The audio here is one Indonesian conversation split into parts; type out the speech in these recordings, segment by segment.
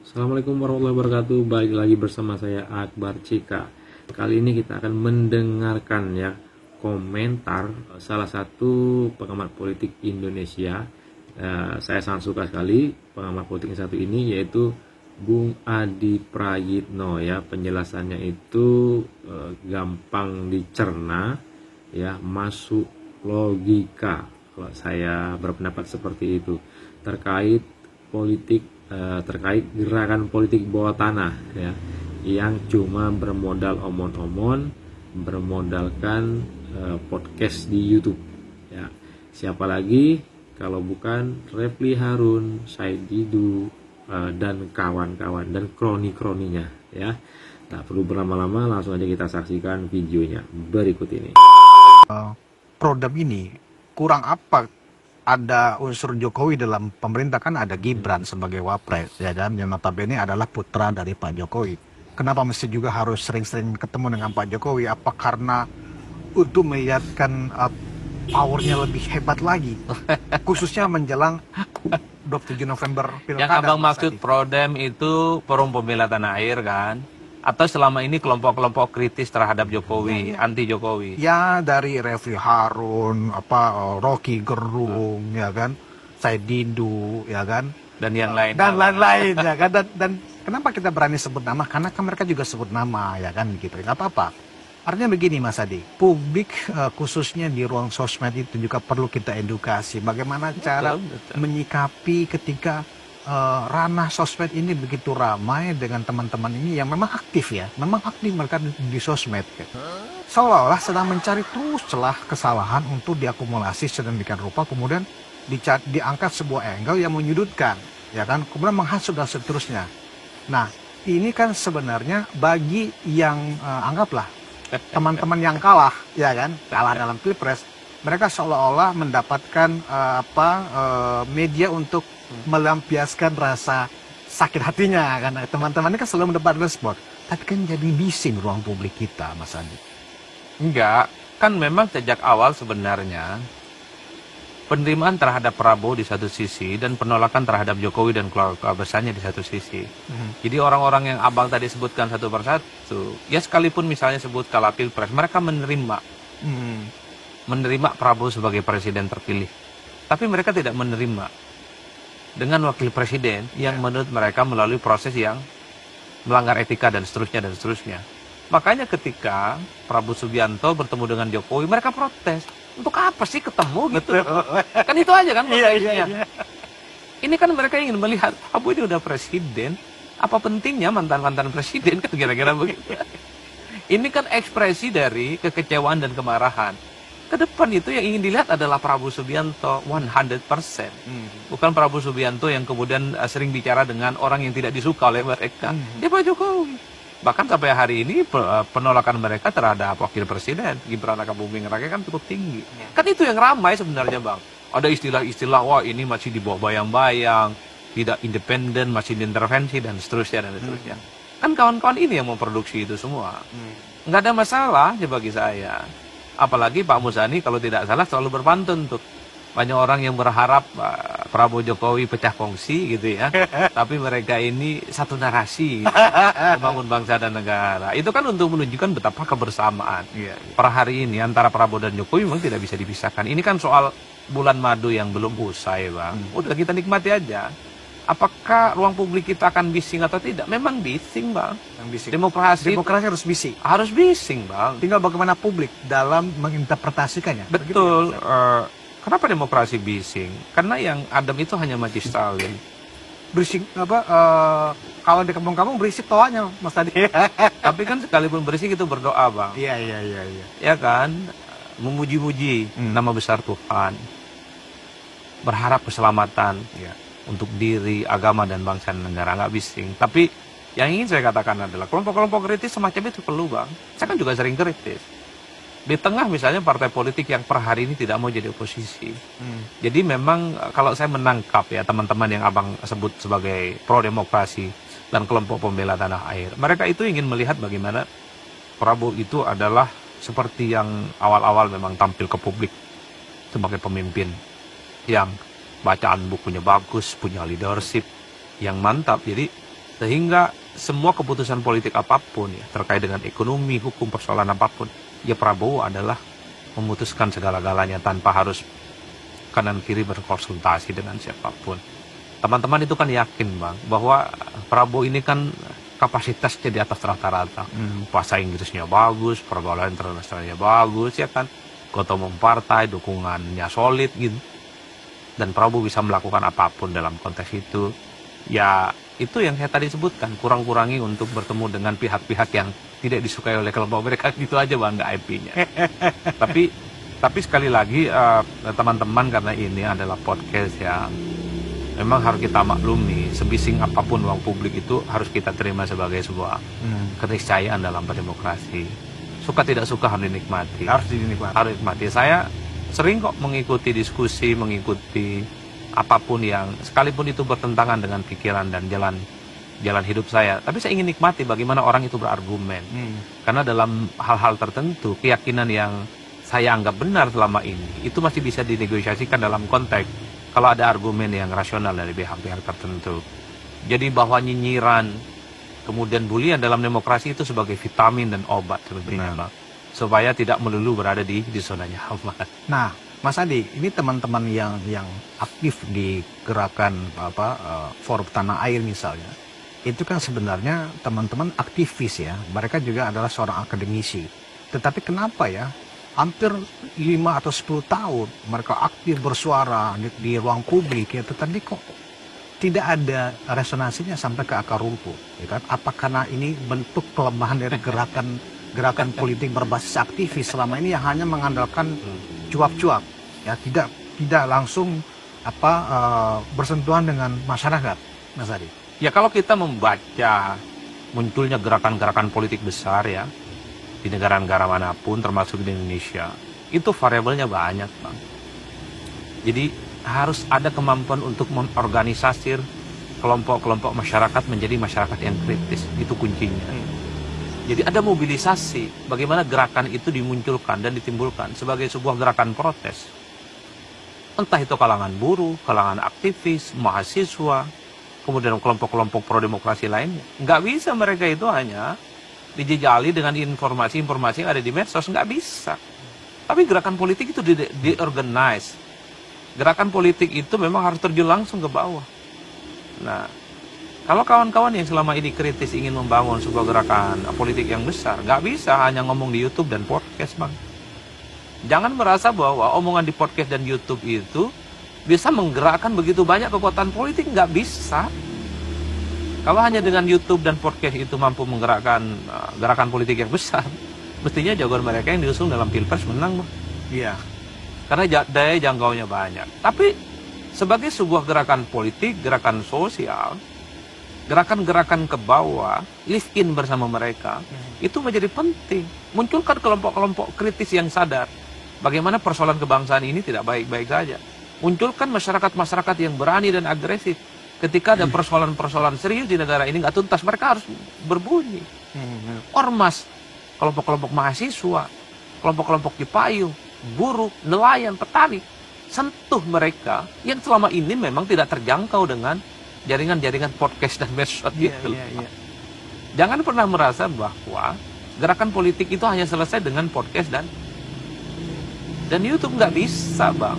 Assalamualaikum warahmatullahi wabarakatuh. Balik lagi bersama saya Akbar Cika. Kali ini kita akan mendengarkan ya komentar salah satu pengamat politik Indonesia. Saya sangat suka sekali pengamat politik yang satu ini, yaitu Bung Adi Prayitno ya. Penjelasannya itu gampang dicerna ya, masuk logika. Kalau saya berpendapat seperti itu terkait politik, terkait gerakan politik bawah tanah ya, yang cuma bermodal omon-omon, bermodalkan podcast di YouTube ya. Siapa lagi kalau bukan Refli Harun, Said Didu, dan kawan-kawan dan kroni-kroninya ya. Tak perlu berlama-lama, langsung aja kita saksikan videonya berikut ini. Program ini kurang apa? Ada unsur Jokowi dalam pemerintah, kan ada Gibran sebagai wapres ya, dan yang notabene adalah putra dari Pak Jokowi. Kenapa mesti juga harus sering-sering ketemu dengan Pak Jokowi? Apa karena untuk melihatkan powernya lebih hebat lagi, khususnya menjelang 27 November pilkada? Yang abang maksud Prodem itu Forum Pembela Tanah Air kan? Atau selama ini kelompok-kelompok kritis terhadap Jokowi, anti Jokowi? Ya, dari Refli Harun, Rocky Gerung, ya kan, Said Didu, ya kan, Dan yang lain. dan lain-lain, ya kan. Dan kenapa kita berani sebut nama? Karena kan mereka juga sebut nama, ya kan, gitu. Nggak apa-apa. Artinya begini, Mas Adi, publik khususnya di ruang sosmed itu juga perlu kita edukasi. Bagaimana cara menyikapi ketika ranah sosmed ini begitu ramai dengan teman-teman ini yang memang aktif ya, memang aktif mereka di sosmed gitu. Seolah-olah sedang mencari terus celah kesalahan untuk diakumulasi sedemikian rupa, kemudian diangkat sebuah angle yang menyudutkan, ya kan, kemudian menghasut dan seterusnya. Nah, ini kan sebenarnya bagi yang anggaplah teman-teman yang kalah, ya kan, kalah dalam pilpres, mereka seolah-olah mendapatkan media untuk melampiaskan rasa sakit hatinya, karena teman-teman ini kan selalu mendapat respon, tapi kan jadi bising ruang publik kita, Mas Andi. Enggak, kan memang sejak awal sebenarnya penerimaan terhadap Prabowo di satu sisi dan penolakan terhadap Jokowi dan keluarga besarnya di satu sisi. Jadi orang-orang yang abang tadi sebutkan satu persatu, ya sekalipun misalnya sebut kala pilpres, mereka menerima Prabowo sebagai presiden terpilih. Tapi mereka tidak menerima dengan wakil presiden yang menurut mereka melalui proses yang melanggar etika dan seterusnya dan seterusnya. Makanya ketika Prabowo Subianto bertemu dengan Jokowi, mereka protes. Untuk apa sih ketemu gitu? Kan itu aja kan prosesnya. Ini kan mereka ingin melihat, Prabowo ini udah presiden, apa pentingnya mantan-mantan presiden, kan kira-kira begitu. Ini kan ekspresi dari kekecewaan dan kemarahan. Ke depan itu yang ingin dilihat adalah Prabowo Subianto 100%. Bukan Prabowo Subianto yang kemudian sering bicara dengan orang yang tidak disuka oleh mereka. Dia Pak Jokowi. Bahkan sampai hari ini penolakan mereka terhadap wakil presiden Gibran Rakabuming Raka kan cukup tinggi. Kan itu yang ramai sebenarnya, Bang. Ada istilah-istilah, wah ini masih di bawah bayang-bayang, tidak independen, masih diintervensi dan seterusnya dan seterusnya. Kan kawan-kawan ini yang memproduksi itu semua. Nggak ada masalah ya bagi saya. Apalagi Pak Muzani kalau tidak salah selalu berpantun tuh. Banyak orang yang berharap Prabowo Jokowi pecah kongsi gitu ya. Tapi mereka ini satu narasi gitu, membangun bangsa dan negara. Itu kan untuk menunjukkan betapa kebersamaan. Per hari ini antara Prabowo dan Jokowi memang tidak bisa dipisahkan. Ini kan soal bulan madu yang belum usai, Bang. Udah kita nikmati aja. Apakah ruang publik kita akan bising atau tidak? Memang bising, Bang. Demokrasi harus bising. Harus bising, Bang. Tinggal bagaimana publik dalam menginterpretasikannya. Betul. Kenapa demokrasi bising? Karena yang adem itu hanya Majelis Stalin. Berisik kalau di kampung-kampung berisik toanya, Mas tadi. Tapi kan sekalipun berisik itu berdoa, Bang. Iya. Ya kan? Memuji-muji nama besar Tuhan. Berharap keselamatan untuk diri, agama, dan bangsa dan negara. Nggak bising. Tapi yang ingin saya katakan adalah kelompok-kelompok kritis semacam itu perlu, Bang. Saya kan juga sering kritis. Di tengah misalnya partai politik yang per hari ini tidak mau jadi oposisi. Jadi memang kalau saya menangkap ya teman-teman yang abang sebut sebagai pro demokrasi dan kelompok pembela tanah air, mereka itu ingin melihat bagaimana Prabowo itu adalah seperti yang awal-awal memang tampil ke publik sebagai pemimpin yang bacaan bukunya bagus, punya leadership yang mantap. Jadi Sehingga semua keputusan politik apapun ya terkait dengan ekonomi, hukum, persoalan apapun, ya Prabowo adalah memutuskan segala-galanya tanpa harus kanan kiri berkonsultasi dengan siapapun. Teman-teman itu kan yakin Bang bahwa Prabowo ini kan kapasitasnya di atas rata-rata. Bahasa Inggrisnya bagus, pergaulan internasionalnya bagus ya kan. Ketua umum partai, dukungannya solid gitu. Dan Prabowo bisa melakukan apapun dalam konteks itu. Ya itu yang saya tadi sebutkan, kurang-kurangi untuk bertemu dengan pihak-pihak yang tidak disukai oleh kelompok mereka, gitu aja Bang, nggak IP-nya. Tapi sekali lagi teman-teman, karena ini adalah podcast yang memang harus kita maklumi, sebising apapun ruang publik itu harus kita terima sebagai sebuah keniscayaan dalam berdemokrasi. Suka tidak suka harus dinikmati. Harus dinikmati. Saya sering kok mengikuti diskusi, mengikuti apapun yang sekalipun itu bertentangan dengan pikiran dan jalan hidup saya. Tapi saya ingin nikmati bagaimana orang itu berargumen. Karena dalam hal-hal tertentu, keyakinan yang saya anggap benar selama ini, itu masih bisa dinegosiasikan dalam konteks kalau ada argumen yang rasional dari pihak-pihak tertentu. Jadi bahwa nyinyiran, kemudian bulian dalam demokrasi itu sebagai vitamin dan obat sebetulnya, Bang. Supaya tidak melulu berada di zona nyaman. Nah, Mas Adi, ini teman-teman yang aktif di gerakan Forum Tanah Air misalnya, itu kan sebenarnya teman-teman aktivis ya, mereka juga adalah seorang akademisi. Tetapi kenapa ya, hampir 5 atau 10 tahun mereka aktif bersuara di ruang publik ya, tetapi kok tidak ada resonansinya sampai ke akar rumput, ya kan? Apa karena ini bentuk kelemahan dari gerakan politik berbasis aktivis selama ini yang hanya mengandalkan cuap-cuap, ya tidak langsung bersentuhan dengan masyarakat, Mas Adi? Ya kalau kita membaca munculnya gerakan-gerakan politik besar ya di negara-negara manapun termasuk di Indonesia, itu variabelnya banyak Bang. Jadi harus ada kemampuan untuk mengorganisasi kelompok-kelompok masyarakat menjadi masyarakat yang kritis, itu kuncinya. Jadi ada mobilisasi, bagaimana gerakan itu dimunculkan dan ditimbulkan sebagai sebuah gerakan protes. Entah itu kalangan buruh, kalangan aktivis, mahasiswa, kemudian kelompok-kelompok pro-demokrasi lainnya. Nggak bisa mereka itu hanya dijejali dengan informasi-informasi yang ada di medsos, nggak bisa. Tapi gerakan politik itu di-organize. Gerakan politik itu memang harus terjun langsung ke bawah. Nah, kalau kawan-kawan yang selama ini kritis ingin membangun sebuah gerakan politik yang besar, nggak bisa hanya ngomong di YouTube dan podcast, Bang. Jangan merasa bahwa omongan di podcast dan YouTube itu bisa menggerakkan begitu banyak kekuatan politik, nggak bisa. Kalau hanya dengan YouTube dan podcast itu mampu menggerakkan gerakan politik yang besar, mestinya jagoan mereka yang diusung dalam Pilpres menang, Bang. Iya. Karena daya jangkaunya banyak. Tapi sebagai sebuah gerakan politik, gerakan sosial, gerakan-gerakan ke bawah, live in bersama mereka, itu menjadi penting. Munculkan kelompok-kelompok kritis yang sadar bagaimana persoalan kebangsaan ini tidak baik-baik saja. Munculkan masyarakat-masyarakat yang berani dan agresif. Ketika ada persoalan-persoalan serius di negara ini nggak tuntas, mereka harus berbunyi. Ormas, kelompok-kelompok mahasiswa, kelompok-kelompok Cipayung, buruh, nelayan, petani, sentuh mereka yang selama ini memang tidak terjangkau dengan jaringan-jaringan podcast dan medsos gitu. Jangan pernah merasa bahwa gerakan politik itu hanya selesai dengan podcast dan YouTube, nggak bisa, Bang.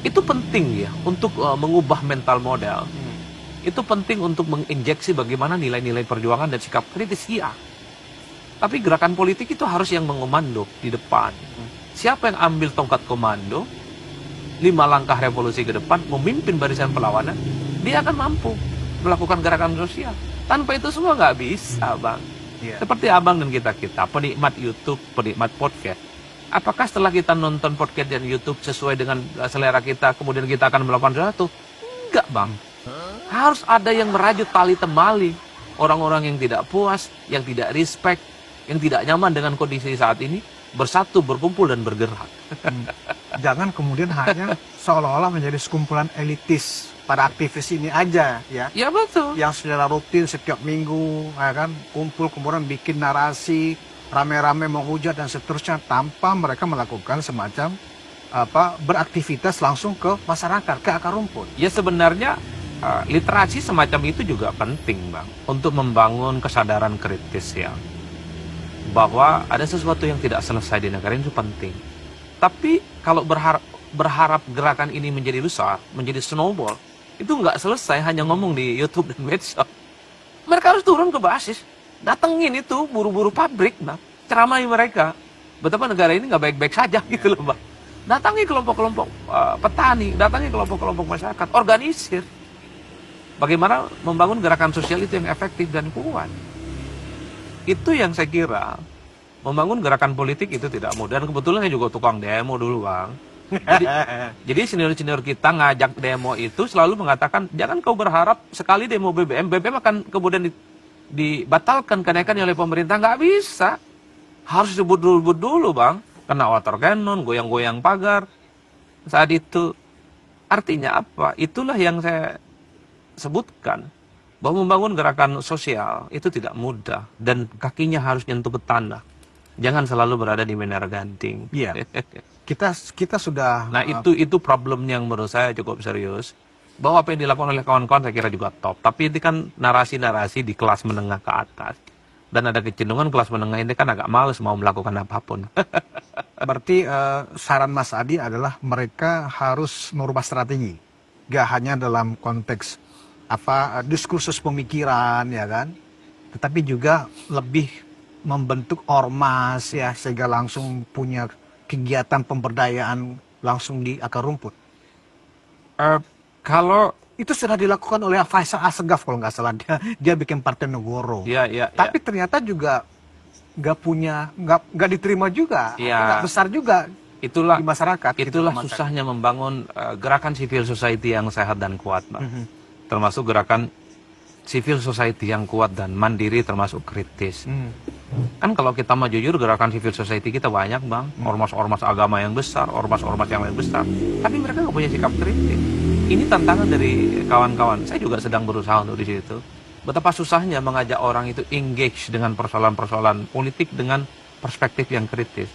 Itu penting ya untuk mengubah mental model. Itu penting untuk menginjeksi bagaimana nilai-nilai perjuangan dan sikap kritis, ya. Tapi gerakan politik itu harus yang mengomando di depan. Siapa yang ambil tongkat komando, 5 langkah revolusi ke depan, memimpin barisan perlawanan, dia akan mampu melakukan gerakan sosial. Tanpa itu semua nggak bisa, Bang. Seperti abang dan kita penikmat YouTube, penikmat podcast. Apakah setelah kita nonton podcast dan YouTube sesuai dengan selera kita, kemudian kita akan melakukan sesuatu? Enggak, Bang. Harus ada yang merajut tali temali. Orang-orang yang tidak puas, yang tidak respect, yang tidak nyaman dengan kondisi saat ini, bersatu, berkumpul, dan bergerak. Jangan kemudian hanya seolah-olah menjadi sekumpulan elitis para aktivis ini aja, ya. Ya, betul. Yang secara rutin setiap minggu, ya kan, kumpul kemudian bikin narasi, rame-rame menghujat dan seterusnya, tanpa mereka melakukan semacam beraktivitas langsung ke masyarakat, ke akar rumput. Ya sebenarnya literasi semacam itu juga penting, Bang, untuk membangun kesadaran kritis ya, bahwa ada sesuatu yang tidak selesai di negara ini itu penting. Tapi kalau berharap gerakan ini menjadi besar, menjadi snowball, itu nggak selesai hanya ngomong di YouTube dan medsos. Mereka harus turun ke basis, datengin itu buru-buru pabrik, Bang, ceramahi mereka betapa negara ini nggak baik-baik saja gitu loh, Bang. Datangi kelompok-kelompok petani, datangi kelompok-kelompok masyarakat, organisir. Bagaimana membangun gerakan sosial itu yang efektif dan kuat. Itu yang saya kira, membangun gerakan politik itu tidak mudah. Dan kebetulan saya juga tukang demo dulu, Bang. Jadi senior-senior kita ngajak demo itu selalu mengatakan, jangan kau berharap sekali demo BBM akan kemudian dibatalkan kenaikannya oleh pemerintah. Nggak bisa. Harus disebut dulu, Bang. Kena water cannon, goyang-goyang pagar. Saat itu, artinya apa? Itulah yang saya sebutkan, bahwa membangun gerakan sosial itu tidak mudah dan kakinya harus nyentuh ke tanah. Jangan selalu berada di menara ganting. Iya. Kita sudah. Nah itu problem yang menurut saya cukup serius. Bahwa apa yang dilakukan oleh kawan-kawan saya kira juga top. Tapi ini kan narasi-narasi di kelas menengah ke atas. Dan ada kecenderungan kelas menengah ini kan agak males mau melakukan apapun. Berarti saran Mas Adi adalah mereka harus merubah strategi. Gak hanya dalam konteks diskursus pemikiran ya kan, tetapi juga lebih membentuk ormas ya, sehingga langsung punya kegiatan pemberdayaan langsung di akar rumput. Kalau itu sudah dilakukan oleh Faisal Assegaf kalau nggak salah, dia bikin Partai Negoro. ya, Tapi ternyata juga nggak diterima juga, nggak besar juga. Itulah di masyarakat. Itulah susahnya membangun gerakan civil society yang sehat dan kuat, Bang. Termasuk gerakan civil society yang kuat dan mandiri, termasuk kritis. Kan kalau kita mau jujur, gerakan civil society kita banyak, Bang. Ormas-ormas agama yang besar, ormas-ormas yang lain besar. Tapi mereka nggak punya sikap kritis. Ini tantangan dari kawan-kawan. Saya juga sedang berusaha untuk di situ. Betapa susahnya mengajak orang itu engage dengan persoalan-persoalan politik dengan perspektif yang kritis.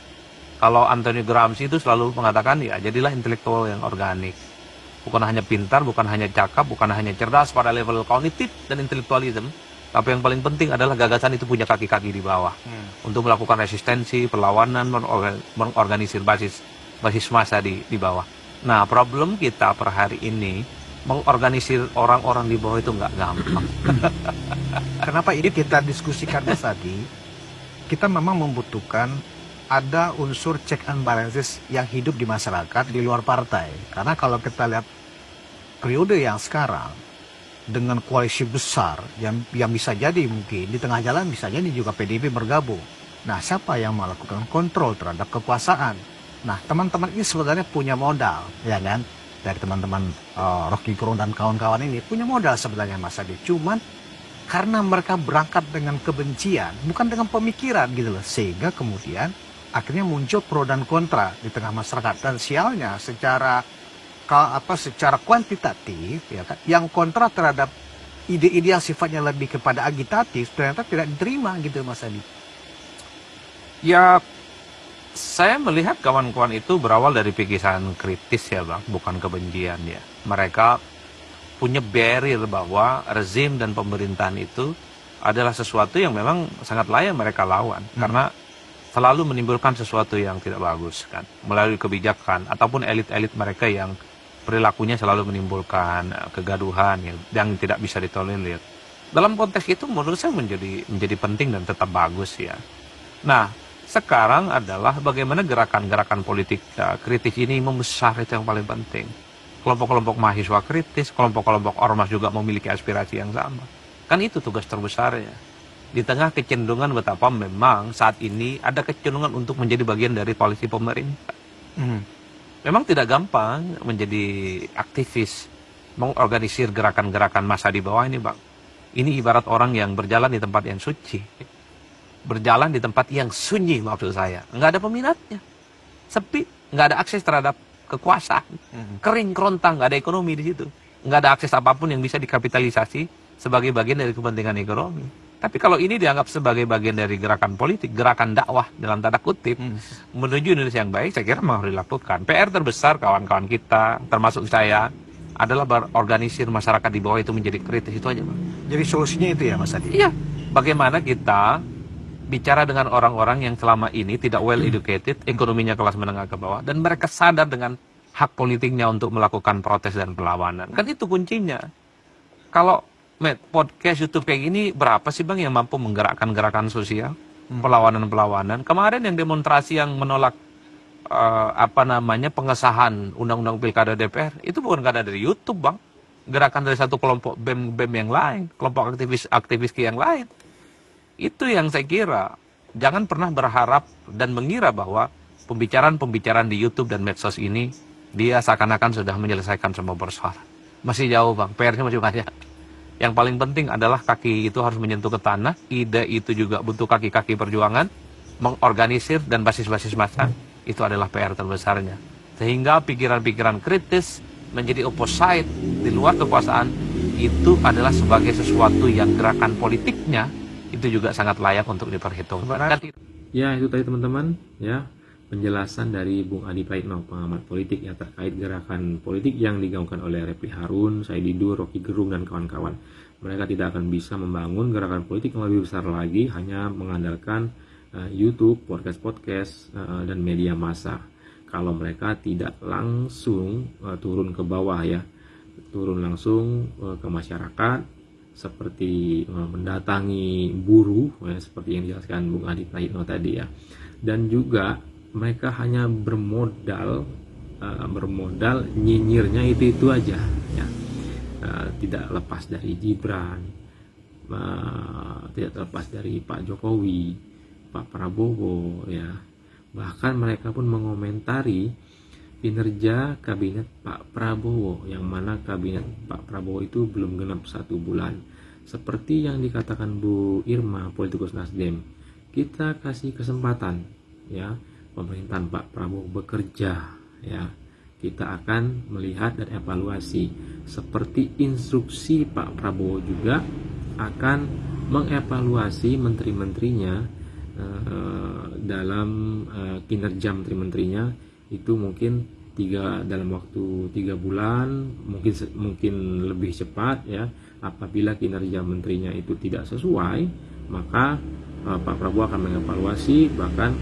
Kalau Antonio Gramsci itu selalu mengatakan, ya jadilah intelektual yang organik. Bukan hanya pintar, bukan hanya cakap, bukan hanya cerdas pada level kognitif dan intelektualisme, tapi yang paling penting adalah gagasan itu punya kaki-kaki di bawah. Untuk melakukan resistensi, perlawanan, mengorganisir basis massa di bawah. Nah, problem kita per hari ini, mengorganisir orang-orang di bawah itu nggak gampang. Kenapa ini kita diskusikan tadi? Kita memang membutuhkan ada unsur check and balances yang hidup di masyarakat di luar partai. Karena kalau kita lihat periode yang sekarang dengan koalisi besar yang bisa jadi mungkin di tengah jalan bisa jadi juga PDIP bergabung. Nah, siapa yang melakukan kontrol terhadap kekuasaan? Nah, teman-teman ini sebenarnya punya modal, ya kan? Dari teman-teman Rocky Gerung dan kawan-kawan ini punya modal sebenarnya, Mas Adi. Cuman karena mereka berangkat dengan kebencian, bukan dengan pemikiran gitu loh, sehingga kemudian akhirnya muncul pro dan kontra di tengah masyarakat. Dan sialnya secara kuantitatif ya kan, yang kontra terhadap ide-ide yang sifatnya lebih kepada agitatif ternyata tidak diterima gitu, Mas Adi. Ya, saya melihat kawan-kawan itu berawal dari pikiran kritis ya, Bang, bukan kebencian ya. Mereka punya barrier bahwa rezim dan pemerintahan itu adalah sesuatu yang memang sangat layak mereka lawan. Karena selalu menimbulkan sesuatu yang tidak bagus kan, melalui kebijakan ataupun elit-elit mereka yang perilakunya selalu menimbulkan kegaduhan yang tidak bisa ditolerir. Dalam konteks itu menurut saya menjadi penting dan tetap bagus ya. Nah, sekarang adalah bagaimana gerakan-gerakan politik kritis ini membesar, itu yang paling penting. Kelompok-kelompok mahasiswa kritis, kelompok-kelompok ormas juga memiliki aspirasi yang sama. Kan itu tugas terbesarnya. Di tengah kecenderungan betapa memang saat ini ada kecenderungan untuk menjadi bagian dari koalisi pemerintah. Memang tidak gampang menjadi aktivis, mengorganisir gerakan-gerakan massa di bawah ini, Bang. Ini ibarat orang yang berjalan di tempat yang suci. Berjalan di tempat yang sunyi maksud saya. Nggak ada peminatnya. Sepi, nggak ada akses terhadap kekuasaan. Kering, kerontang, nggak ada ekonomi di situ. Nggak ada akses apapun yang bisa dikapitalisasi sebagai bagian dari kepentingan ekonomi. Tapi kalau ini dianggap sebagai bagian dari gerakan politik, gerakan dakwah dalam tanda kutip, menuju Indonesia yang baik, saya kira memang harus dilakukan. PR terbesar kawan-kawan kita, termasuk saya, adalah berorganisir masyarakat di bawah itu menjadi kritis, itu aja Bang. Jadi solusinya itu ya Mas Adi? Iya, bagaimana kita bicara dengan orang-orang yang selama ini tidak well educated, ekonominya kelas menengah ke bawah, dan mereka sadar dengan hak politiknya untuk melakukan protes dan perlawanan. Kan itu kuncinya. Kalau podcast YouTube kayak gini, berapa sih Bang yang mampu menggerakkan gerakan sosial, perlawanan-perlawanan? Kemarin yang demonstrasi yang menolak pengesahan undang-undang pilkada DPR, itu bukan ada dari YouTube Bang. Gerakan dari satu kelompok BEM yang lain, kelompok aktivis yang lain. Itu yang saya kira, jangan pernah berharap dan mengira bahwa pembicaraan-pembicaraan di YouTube dan medsos ini, dia seakan-akan sudah menyelesaikan semua persoalan. Masih jauh Bang, PR-nya masih banyak. Yang paling penting adalah kaki itu harus menyentuh ke tanah, ide itu juga butuh kaki-kaki perjuangan, mengorganisir dan basis-basis massa, itu adalah PR terbesarnya. Sehingga pikiran-pikiran kritis menjadi opposite di luar kekuasaan, itu adalah sebagai sesuatu yang gerakan politiknya, itu juga sangat layak untuk diperhitungkan. Ya, itu tadi teman-teman, ya, penjelasan dari Bung Adi Praitno, pengamat politik yang terkait gerakan politik yang digaungkan oleh Refli Harun, Said Didu, Rocky Gerung, dan kawan-kawan. Mereka tidak akan bisa membangun gerakan politik yang lebih besar lagi hanya mengandalkan YouTube, podcast-podcast, dan media massa. Kalau mereka tidak langsung turun ke bawah, ya, turun langsung ke masyarakat, seperti mendatangi buruh, ya, seperti yang dijelaskan Bung Adi Praitno tadi, ya. Dan juga mereka hanya bermodal nyinyirnya itu aja, ya. Tidak lepas dari Gibran, tidak terlepas dari Pak Jokowi, Pak Prabowo, ya. Bahkan mereka pun mengomentari kinerja kabinet Pak Prabowo, yang mana kabinet Pak Prabowo itu belum genap 1 bulan. Seperti yang dikatakan Bu Irma, politikus Nasdem, kita kasih kesempatan, ya, pemerintahan Pak Prabowo bekerja, ya. Kita akan melihat dan evaluasi. Seperti instruksi Pak Prabowo juga akan mengevaluasi menteri-menterinya dalam kinerja menteri-menterinya itu mungkin dalam waktu 3 bulan, mungkin lebih cepat, ya. Apabila kinerja menterinya itu tidak sesuai, maka Pak Prabowo akan mengevaluasi, bahkan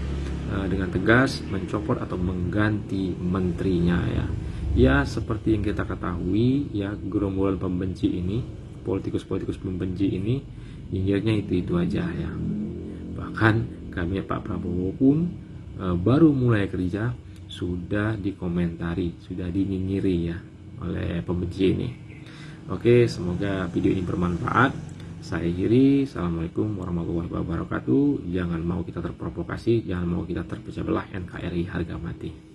dengan tegas mencopot atau mengganti menterinya, ya. Ya, seperti yang kita ketahui, ya, gerombolan pembenci ini, politikus-politikus pembenci ini, nyinyirnya itu aja, ya. Bahkan kabinet Pak Prabowo pun baru mulai kerja sudah dikomentari, sudah dinyinyiri, ya, oleh pembenci ini. Oke, semoga video ini bermanfaat. Saya akhiri. Assalamualaikum warahmatullahi wabarakatuh. Jangan mau kita terprovokasi, jangan mau kita terpecah belah. NKRI harga mati.